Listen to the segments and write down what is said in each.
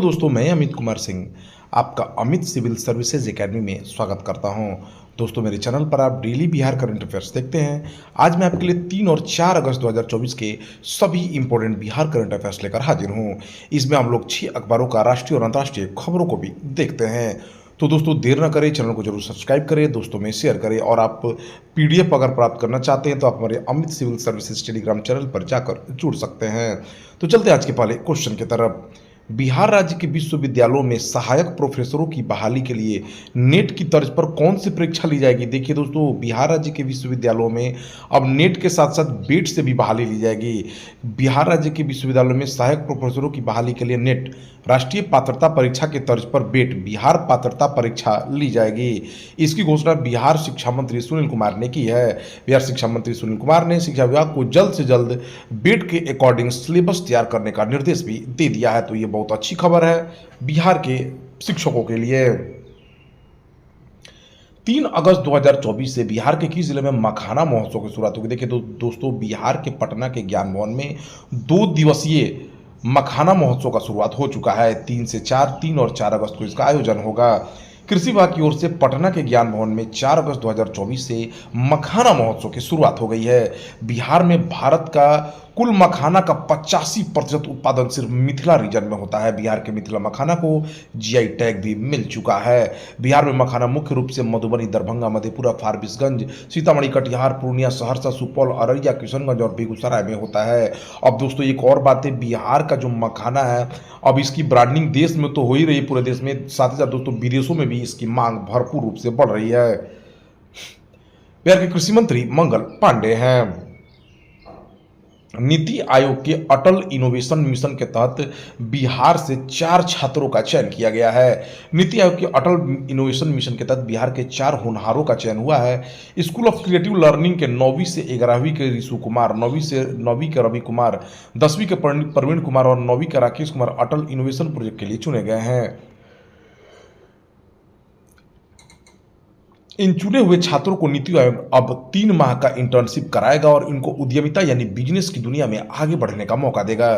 दोस्तों, मैं अमित कुमार सिंह आपका अमित सिविल सर्विसेज एकेडमी में स्वागत करता हूं। दोस्तों, मेरे चैनल पर आप डेली बिहार करंट अफेयर्स देखते हैं। आज मैं आपके लिए 3 और 4 अगस्त 2024 के सभी इंपॉर्टेंट बिहार करंट अफेयर्स लेकर हाजिर हूं। इसमें हम लोग 6 अखबारों का राष्ट्रीय और अंतर्राष्ट्रीय खबरों को भी देखते हैं। तो दोस्तों, देर न करें, चैनल को जरूर सब्सक्राइब करें, दोस्तों में शेयर करें और आप पीडीएफ अगर प्राप्त करना चाहते हैं तो आप हमारे Amit civil services Telegram channel पर जाकर जुड़ सकते हैं। तो चलते हैं आज के पहले क्वेश्चन की तरफ। बिहार राज्य के विश्वविद्यालयों में सहायक प्रोफेसरों की बहाली के लिए नेट की तर्ज पर कौन सी परीक्षा ली जाएगी? देखिए दोस्तों, बिहार राज्य के विश्वविद्यालयों में अब नेट के साथ साथ बेट से भी बहाली ली जाएगी। बिहार राज्य के विश्वविद्यालयों में सहायक प्रोफेसरों की बहाली के लिए नेट राष्ट्रीय पात्रता परीक्षा के तर्ज पर बेट बिहार पात्रता परीक्षा ली जाएगी। इसकी घोषणा बिहार शिक्षा मंत्री सुनील कुमार ने की है। बिहार शिक्षा मंत्री सुनील कुमार ने शिक्षा विभाग को जल्द से जल्द बेट के अकॉर्डिंग सिलेबस तैयार करने का निर्देश भी दे दिया है। तो ये बहुत अच्छी खबर है बिहार के शिक्षकों के लिए। 3 अगस्त 2024 से बिहार के किस जिले में मखाना महोत्सव की शुरुआत होगी? देखिए दोस्तों, बिहार के पटना के ज्ञान भवन में 2 दिवसीय मखाना महोत्सव का शुरुआत हो चुका है। 3 और 4 अगस्त को इसका आयोजन होगा। कृषि विभाग की ओर से पटना के ज्ञान भवन में 4 अगस्त 2024 से मखाना महोत्सव की शुरुआत हो गई है। बिहार में भारत का कुल मखाना का 85% उत्पादन सिर्फ मिथिला रीजन में होता है। बिहार के मिथिला मखाना को जीआई टैग भी मिल चुका है। बिहार में मखाना मुख्य रूप से मधुबनी, दरभंगा, मधेपुरा, फारबिसगंज, सीतामढ़ी, कटिहार, पूर्णिया, सहरसा, सुपौल, अररिया, किशनगंज और बेगूसराय में होता है। अब दोस्तों, एक और बात है, बिहार का जो मखाना है अब इसकी ब्रांडिंग देश में तो हो ही रही है, पूरे देश में, साथ ही साथ दोस्तों विदेशों में भी इसकी मांग भरपूर रूप से बढ़ रही है। बिहार के कृषि मंत्री मंगल पांडे हैं। नीति आयोग के अटल इनोवेशन मिशन के तहत बिहार से 4 छात्रों का चयन किया गया है। नीति आयोग के अटल इनोवेशन मिशन के तहत बिहार के 4 होनहारों का चयन हुआ है। स्कूल ऑफ क्रिएटिव लर्निंग के 9वीं से 11वीं के रिशु कुमार, 9वीं के रवि कुमार, 10वीं के प्रवीण कुमार और 9वीं के राकेश कुमार अटल इनोवेशन प्रोजेक्ट के लिए चुने गए हैं। इन चुने हुए छात्रों को नीति आयोग अब 3 माह का इंटर्नशिप कराएगा और इनको उद्यमिता यानी बिजनेस की दुनिया में आगे बढ़ने का मौका देगा।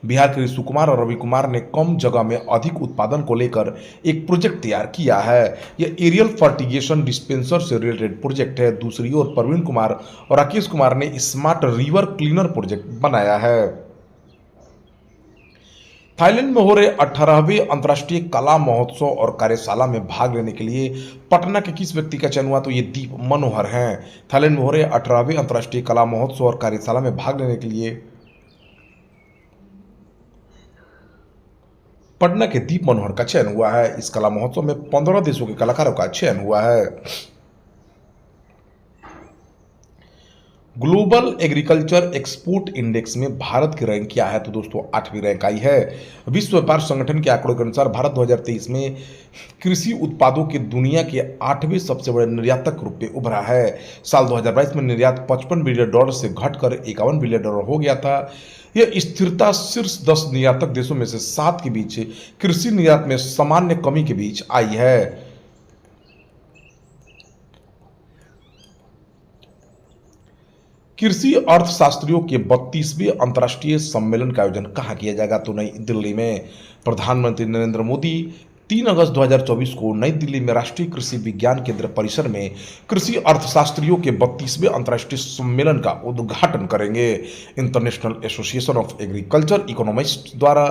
बिहार के ऋषु कुमार और रवि कुमार ने कम जगह में अधिक उत्पादन को लेकर एक प्रोजेक्ट तैयार किया है। यह एरियल फर्टिगेशन डिस्पेंसर से रिलेटेड प्रोजेक्ट है। दूसरी ओर प्रवीण कुमार और राकेश कुमार ने स्मार्ट रिवर क्लीनर प्रोजेक्ट बनाया है। थाईलैंड में हो रहे 18वें अंतर्राष्ट्रीय कला महोत्सव और कार्यशाला में भाग लेने के लिए पटना के किस व्यक्ति का चयन हुआ? तो ये दीप मनोहर हैं। थाईलैंड में हो रहे 18वें अंतर्राष्ट्रीय कला महोत्सव और कार्यशाला में भाग लेने के लिए पटना के दीप मनोहर का चयन हुआ है। इस कला महोत्सव में 15 देशों के कलाकारों का चयन हुआ है। ग्लोबल एग्रीकल्चर एक्सपोर्ट इंडेक्स में भारत की रैंक क्या है? तो दोस्तों 8वीं रैंक आई है। विश्व व्यापार संगठन के आंकड़ों के अनुसार भारत 2023 में कृषि उत्पादों के दुनिया के 8वें सबसे बड़े निर्यातक रूप में उभरा है। साल 2022 में निर्यात $55 बिलियन से घटकर $51 बिलियन हो गया था। यह स्थिरता शीर्ष 10 निर्यातक देशों में से 7 के बीच कृषि निर्यात में सामान्य कमी के बीच आई है। कृषि अर्थशास्त्रियों के 32वें अंतर्राष्ट्रीय सम्मेलन का आयोजन कहाँ किया जाएगा? तो नई दिल्ली में। प्रधानमंत्री नरेंद्र मोदी 3 अगस्त 2024 को नई दिल्ली में राष्ट्रीय कृषि विज्ञान केंद्र परिसर में कृषि अर्थशास्त्रियों के 32वें अंतर्राष्ट्रीय सम्मेलन का उद्घाटन करेंगे। International association of agriculture economist द्वारा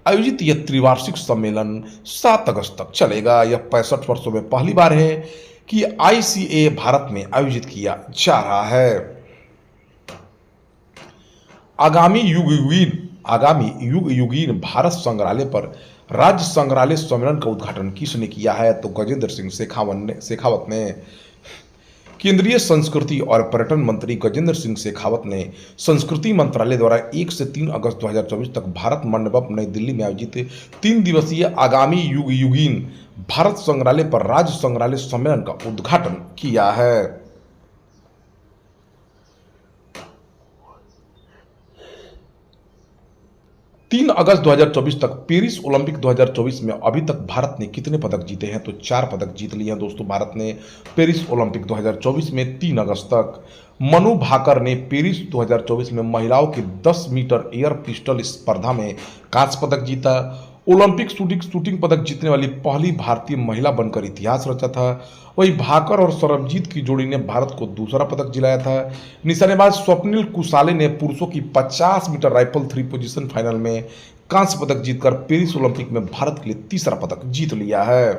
आयोजित यह त्रिवार्षिक सम्मेलन 7 अगस्त तक चलेगा। यह 65 वर्षों में पहली बार है कि ICA भारत में आयोजित किया जा रहा है। आगामी युग युगीन भारत संग्रहालय पर राज्य संग्रहालय सम्मेलन का उद्घाटन किसने किया है? तो गजेंद्र सिंह शेखावत ने। केंद्रीय संस्कृति और पर्यटन मंत्री गजेंद्र सिंह शेखावत ने संस्कृति मंत्रालय द्वारा 1 से 3 अगस्त 2024 तक भारत मंडपम नई दिल्ली में आयोजित 3 दिवसीय आगामी युग युगीन भारत संग्रहालय पर राज्य संग्रहालय सम्मेलन का उद्घाटन किया है। 3 अगस्त 2024 तक पेरिस ओलंपिक 2024 में अभी तक भारत ने कितने पदक जीते हैं? तो 4 पदक जीत लिए हैं दोस्तों भारत ने पेरिस ओलंपिक 2024 में। 3 अगस्त तक मनु भाकर ने पेरिस 2024 में महिलाओं की 10 मीटर एयर पिस्टल स्पर्धा में कांस्य पदक जीता ओलंपिक शूटिंग पदक जीतने वाली पहली भारतीय महिला बनकर इतिहास रचा था। वही भाकर और सरबजीत की जोड़ी ने भारत को दूसरा पदक दिलाया था। निशानेबाज स्वप्निल कुसाले ने पुरुषों की 50 मीटर राइफल 3 पोजीशन फाइनल में कांस्य पदक जीतकर पेरिस ओलंपिक में भारत के लिए तीसरा पदक जीत लिया है।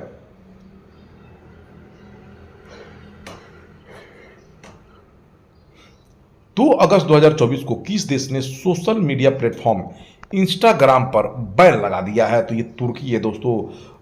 2 अगस्त 2024 को किस देश ने सोशल मीडिया प्लेटफॉर्म इंस्टाग्राम पर बैन लगा दिया है? तो ये तुर्की है दोस्तों।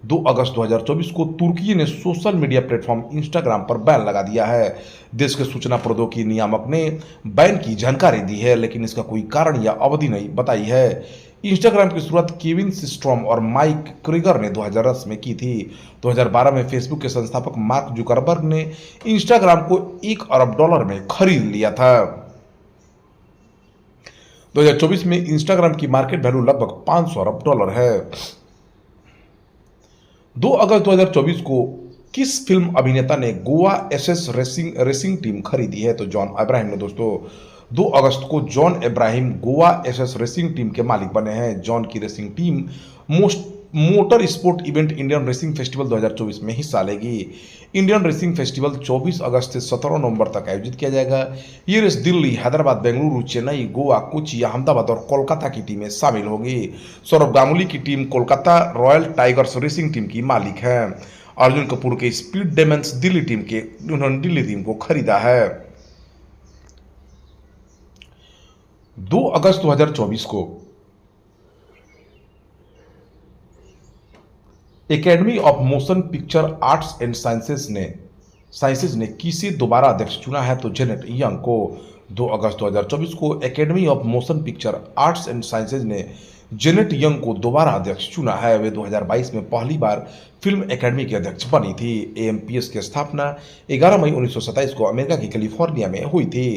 2 अगस्त 2024 को तुर्की ने सोशल मीडिया प्लेटफॉर्म इंस्टाग्राम पर बैन लगा दिया है। देश के सूचना प्रौद्योगिकी नियामक ने बैन की जानकारी दी है, लेकिन इसका कोई कारण या अवधि नहीं बताई है। इंस्टाग्राम की शुरुआत केविन सिस्ट्रॉम और माइक क्रीगर ने 2010 में की थी। 2012 में फेसबुक के संस्थापक मार्क जुकरबर्ग ने इंस्टाग्राम को $1 अरब में खरीद लिया था। 2024 में इंस्टाग्राम की मार्केट वैल्यू लगभग $500 अरब है। 2 अगस्त 2024 को किस फिल्म अभिनेता ने गोवा एसएस रेसिंग टीम खरीदी है? तो जॉन अब्राहम ने दोस्तों। 2 अगस्त को John Abraham Goa SS racing team के मालिक बने हैं। जॉन की racing team motor sport event Indian racing festival 2024 में हिस्सा लेगी। इंडियन रेसिंग फेस्टिवल 24 अगस्त से 17 नवंबर तक आयोजित किया जाएगा। ये रेस दिल्ली, हैदराबाद, बेंगलुरु, चेन्नई, गोवा, कोची, अहमदाबाद और कोलकाता की टीमें शामिल होगी। सौरभ गांगुली की team Kolkata royal tigers racing team की मालिक है। अर्जुन कपूर के स्पीड डेमंस दिल्ली टीम को खरीदा है। 2 अगस्त 2024 को academy of motion picture arts and sciences ने किसे दोबारा अध्यक्ष चुना है? तो जेनेट यंग को। 2 अगस्त 2024 को academy of motion picture arts and sciences ने जेनेट यंग को दोबारा अध्यक्ष चुना है। वे 2022 में पहली बार फिल्म एकेडमी की अध्यक्ष बनी थी। एएमपीएस की स्थापना 11 मई 1927 को अमेरिका की कैलिफोर्निया में हुई थी।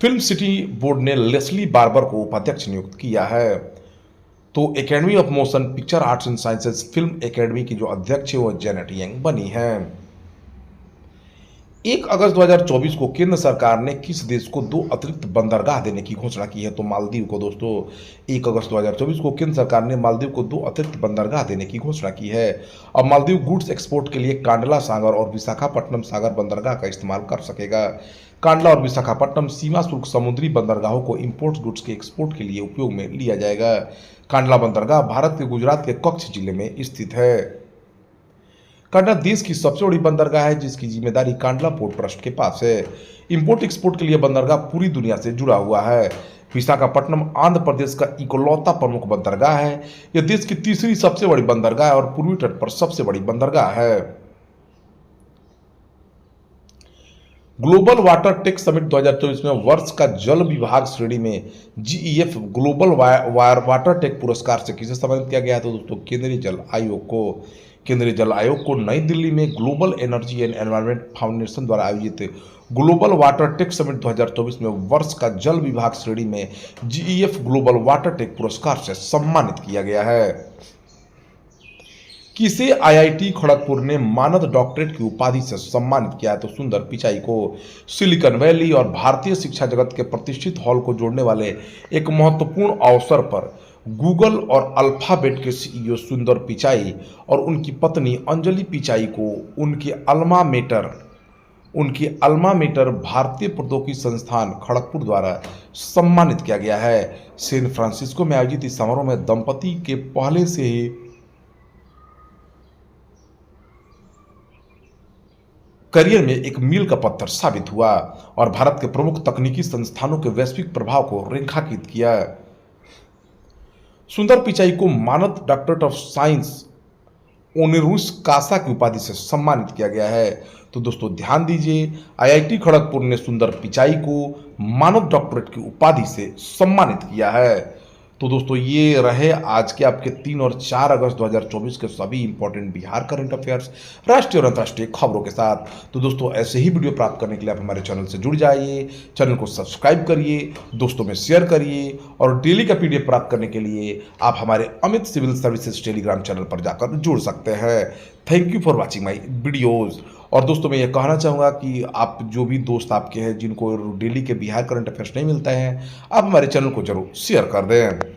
फिल्म सिटी बोर्ड ने लेस्ली बार्बर को उपाध्यक्ष नियुक्त किया है। तो academy of motion picture arts and sciences film academy की जो अध्यक्ष है वो जेनेट यंग बनी है। 1 अगस्त 2024 को केंद्र सरकार ने किस देश को 2 अतिरिक्त बंदरगाह देने की घोषणा की है? तो मालदीव को दोस्तों। 1 अगस्त 2024 को केंद्र सरकार ने मालदीव को 2 अतिरिक्त बंदरगाह देने की घोषणा की है। अब मालदीव गुड्स एक्सपोर्ट के लिए कांडला सागर और विशाखापट्टनम सागर बंदरगाह का इस्तेमाल कर सकेगा। कांडला और विशाखापट्टनम सीमा शुल्क समुद्री बंदरगाहों को इंपोर्ट गुड्स के एक्सपोर्ट के लिए उपयोग में लिया जाएगा। कांडला बंदरगाह भारत के गुजरात के कच्छ जिले में स्थित है। कांडला देश की सबसे बड़ी बंदरगाह है, जिसकी जिम्मेदारी कांडला पोर्ट ट्रस्ट के पास है। इंपोर्ट एक्सपोर्ट के लिए बंदरगाह पूरी दुनिया से जुड़ा हुआ है। विशाखापट्टनम आंध्र प्रदेश का इकलौता प्रमुख बंदरगाह है। यह देश की तीसरी सबसे बड़ी बंदरगाह है और पूर्वी तट पर सबसे बड़ी बंदरगाह है। ग्लोबल वाटर टेक समिट 2024 में वर्ष का जल विभाग श्रेणी में जीईएफ ग्लोबल वाटर टेक पुरस्कार से किसे सम्मानित किया गया? तो दोस्तों केंद्रीय जल आयोग को। केंद्रीय जल आयोग को नई दिल्ली में global energy and environment foundation द्वारा आयोजित ग्लोबल वाटर टेक समिट 2024 में वर्ष का जल विभाग श्रेणी में जीईएफ ग्लोबल वाटर टेक पुरस्कार से सम्मानित किया गया है। किसे आईआईटी खड़गपुर ने मानद डॉक्टरेट की उपाधि से सम्मानित किया है? तो सुंदर पिचाई को। सिलिकॉन वैली और भारतीय शिक्षा जगत के प्रतिष्ठित हॉल को जोड़ने वाले एक महत्वपूर्ण अवसर पर गूगल और अल्फाबेट के सीईओ सुंदर पिचाई और उनकी पत्नी अंजलि पिचाई को उनके अल्मा मेटर भारतीय प्रौद्योगिकी संस्थान खड़गपुर द्वारा सम्मानित किया गया है। सैन फ्रांसिस्को में आयोजित इस समारोह में दंपति के पहले से ही करियर में एक मील का पत्थर साबित हुआ और भारत के प्रमुख तकनीकी संस्थानों के वैश्विक प्रभाव को रेखांकित किया। सुंदर पिचाई को मानद डॉक्टरेट ऑफ साइंस ऑनरिस कासा की उपाधि से सम्मानित किया गया है। तो दोस्तों ध्यान दीजिए, आईआईटी खड़गपुर ने सुंदर पिचाई को मानद डॉक्टरेट की उपाधि से सम्मानित किया है। तो दोस्तों ये रहे आज के आपके 3 और 4 अगस्त 2024 के सभी इंपॉर्टेंट बिहार करंट अफेयर्स, राष्ट्रीय और अंतर्राष्ट्रीय खबरों के साथ। तो दोस्तों ऐसे ही वीडियो प्राप्त करने के लिए आप हमारे चैनल से जुड़ जाइए, चैनल को सब्सक्राइब करिए, दोस्तों में शेयर करिए और डेली का पीडीएफ प्राप्त करने के लिए आप हमारे Amit civil services Telegram channel पर जाकर जुड़ सकते हैं। Thank you for watching my videos. और दोस्तों मैं ये कहना चाहूँगा कि आप जो भी दोस्त आपके हैं जिनको डेली के बिहार करंट अफेयर्स नहीं मिलते हैं, आप हमारे चैनल को जरूर शेयर कर दें।